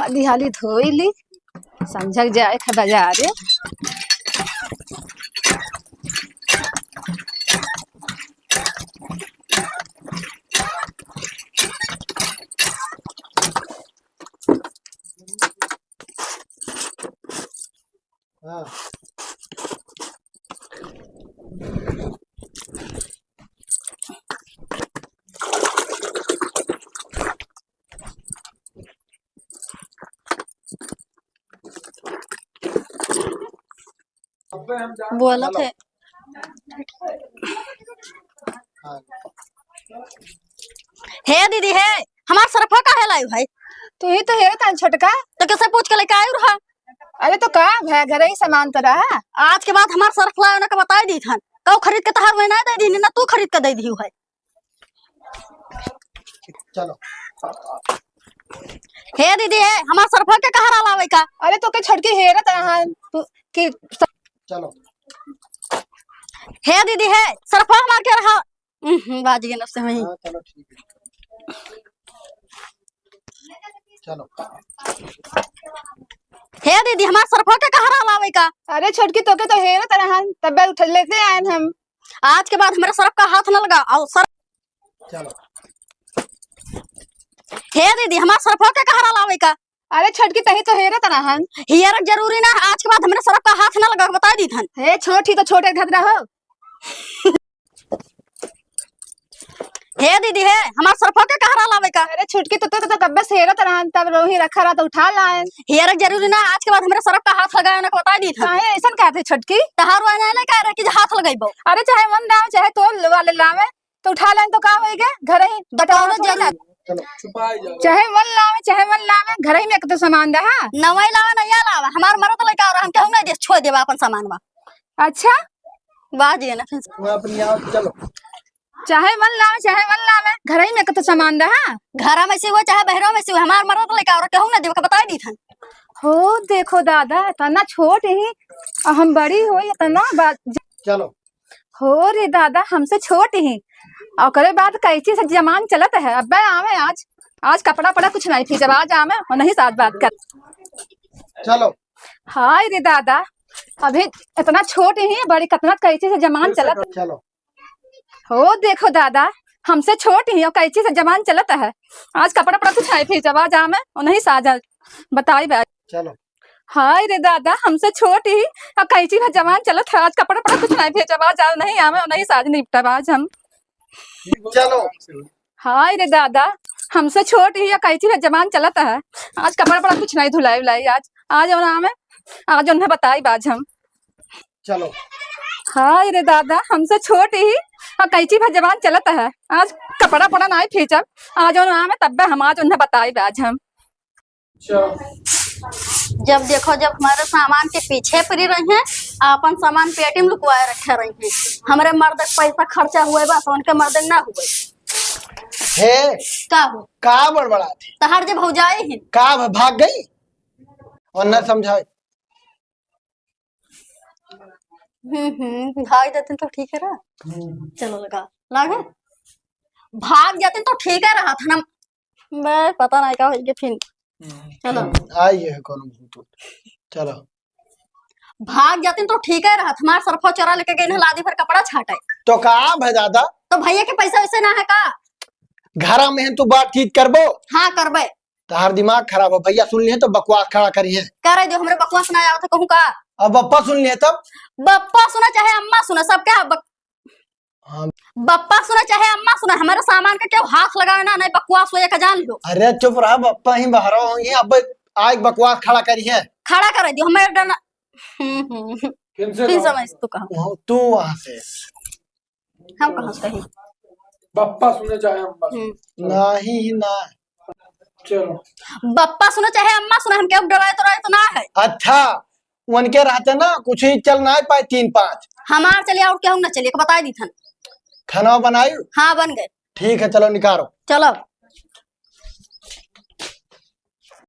हाली हाली धोई ली समझक जाए ख बाजारे। हाँ। बोला थे हे दीदी है हमार सरफा का है लाई भाई। तू ही तो हेरा था छोटका। तो कैसे पूछ के लेके आयु रहा। अरे तो का है घर ही सामान तो रहा। आज के बाद हमार सरफ लाए ना का बताई दी थन कौ खरीद के तहार में ना दे दी ना तू खरीद के दे दी है। चलो हे दीदी है हमार सरफा के कहां लावे का। अरे तो के छोटकी हेरा था तू कि चलो हे दीदी है सरफा हमार के रहा बाजी के नफ्स में। हाँ, चलो ठीक है चलो। हे दीदी हमार सरफा के कहां लावे का। अरे छोटकी तो के तो हेरा था तब उठ लेते आए हम। आज के बाद हमारे सरफ का हाथ न लगा और सर। चलो हे दीदी हमार सरफा के कहां लावे का। अरे छोटकी तही तो हेरा था हियर जरूरी ना आज के बाद हमारे सरफ का हाथ न लगा बता दी थन। हे छोटी तो छोटे घर रहो। हे दीदी है हमार सरफा के कहां लावे का। अरे छोटकी तो कब से हेरा था तब रोही रखा रहा तो उठा लाए। हियर जरूरी ना आज के बाद हमारे सरफ का हाथ लगाए ना बता दी थन। काहे ऐसा कहते छोटकी तहार वाला नहीं कह रहा कि हाथ लगाइबो। अरे चाहे मन लावे चाहे तो वाले लावे तो उठा लाए तो का होएगा घर ही बताओ जरूर चलो छुपाई जाओ। चाहे मन लावे घर ही में तो सामान रहा। नवई लावा नहीं लावा हमार मरद लेके आ रहा हम कहूं नहीं दे छोड़ देबा अपन सामान बा। अच्छा बाजी ना वो अपनी आओ चलो। चाहे मन लावे घर ही में तो सामान रहा। घरा में से वो चाहे बहरों में से हमार मरद लेके आ रहा कहूं ना देबा बता दी थन। हो देखो दादा इतना छोट ही और हम बड़ी हो इतना बात। चलो हो रे दादा हमसे छोट ही और करे बात कैची से जमान चलत है। अब आवे आज कपड़ा पड़ा कुछ नहीं थी जब आज आवे और नहीं साथ बात कर। चलो हाय रे दादा अभी इतना छोट ही बड़ी कितना कैची से जमान चलत है। चलो हो देखो दादा हमसे छोट ही और कैची से जमान चलत है। आज कपड़ा पड़ा कुछ नहीं थी जब आज आवे और नहीं साथ बताई बात। चलो हाय रे दादा हमसे छोट ही और कैची का जमान चलत है। आज कपड़ा पड़ा कुछ नहीं थी जब आज नहीं आवे और नहीं साथ निपटा आज हम। चलो हाय रे दादा हमसे छोट ही या कैची का जमान चलता है। आज कपड़ा पड़ा कुछ नहीं धुलाई उलाई आज नाम है आज उन्हें बताई बाज हम। चलो हाय रे दादा हमसे छोट ही और कैची का जमान चलता है। आज कपड़ा पड़ा नहीं फीचब आज नाम है तब हम आज उन्हें बताई बाज हम। जब देखो जब हमारे सामान के पीछे पड़ी रही हैं अपन सामान पेटी में लुकवाए रखे रही हैं। हमारे मर्द पैसा खर्चा हुए बस उनके मर्द ना हुए हे का हो का बड़बड़ाते तहार जब हो जाए ही का भाग गई और न समझाए। भाग जाते तो ठीक है रहा। चलो लगा भाग जाते तो ठीक है रहा था ना। मैं पता नहीं क्या हो फिर चलो आइए कौन भूत। चलो भाग जाते तो ठीक है रहा हमार सरफा चोरा लेके गई लादी फिर कपड़ा छाटे तो का है दादा तो भैया के पैसा वैसे ना है का। घरा में है तू बातचीत करबो। हाँ करबे तार दिमाग खराब हो भैया सुन लिए तो बकवास खड़ा करी है। करे जो हमरे बकवास ना आवत कहूं का। अब बप्पा सुन लिए तब बप्पा सुना चाहे अम्मा सुना सब क्या हाँ। बप्पा सुना चाहे अम्मा सुना हमारे सामान का क्यों हाथ लगाना ना नहीं बकवास हो का जान लो। अरे चुप रहा बप्पा ही बाहर अब आज बकवास खड़ा करी है। खड़ा कर दियो हमें डरना फिर समझ तू कहां तू वहां से हम कहां से कहीं बप्पा सुने चाहे अम्मा नहीं ना। चलो बप्पा सुना चाहे अम्मा सुना हम क्या डराए तो ना है। अच्छा उनके रहते ना कुछ ही चल ना पाए 3-5 हमार चलिए और क्या ना चलिए बता दी थन। खाना बनाई हाँ बन गए। ठीक है चलो निकालो चलो।